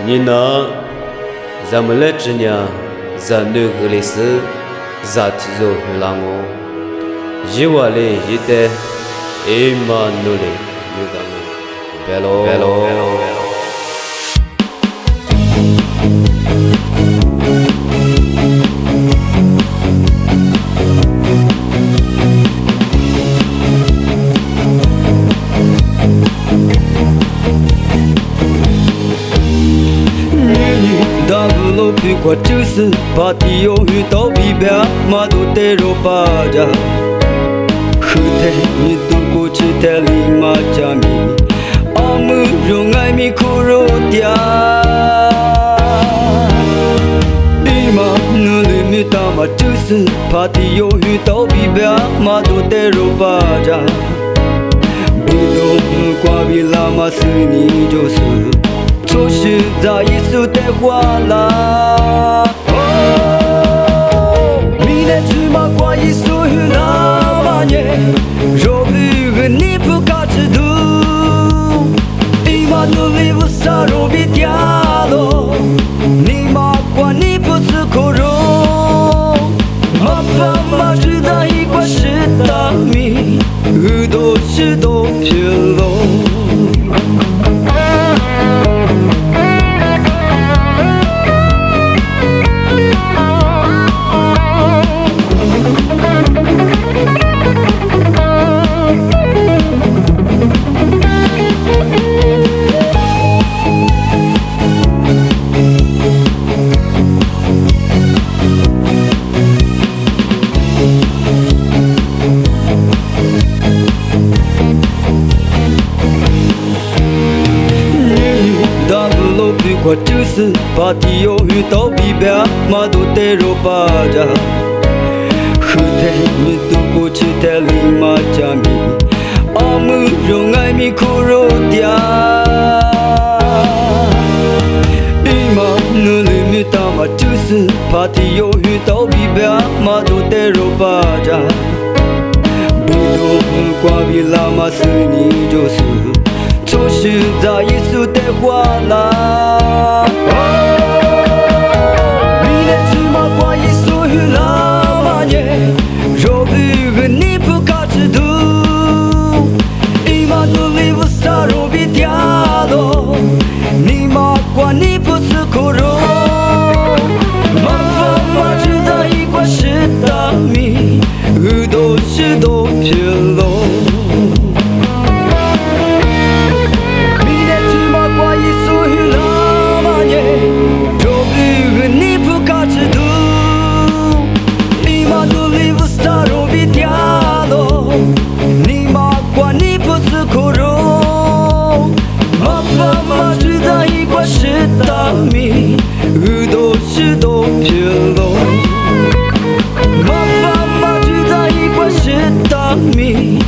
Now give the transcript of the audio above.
Nina Zamletchnia Zanugulis Zatizo Lango Jiwale Yite Emanule Nugamo Bello Kwa chus patio hu to bibya ma do te ro pa ja khute ni tu ko chi te li ma cha mi am ro ngai mi ko ro tia di ma nu le mi ta ma chus patio hu to bibya ma do te ro pa ja bu do kwa bi la ma su ni jo su 出世在耶稣的话啦，明天去马qua耶稣那么年，若不和你不卡制度，伊玛努力不撒罗比掉了，你马qua你不是可容，马爸马知道一块是大米，耳朵是都偏喽。 Kwa chus patio hu to bibya ma do te ro pa ja khute mi tu ko chi te li ma cha mi am ro ngai mi ko ro tia i ma nu le mi ta ma chus patio hu to bibya ma do te ro pa ja bu do kwa bi la ma su ni jo su 出世在耶稣的话啦，明天去马qua耶稣那么年，若不和你不卡制度，伊玛努力不撒罗比掉了，你马qua你不是可容，马爸马知道一块是大米，耳朵是都偏喽。 大米，耳朵是都偏喽。妈妈妈知道一块是大米，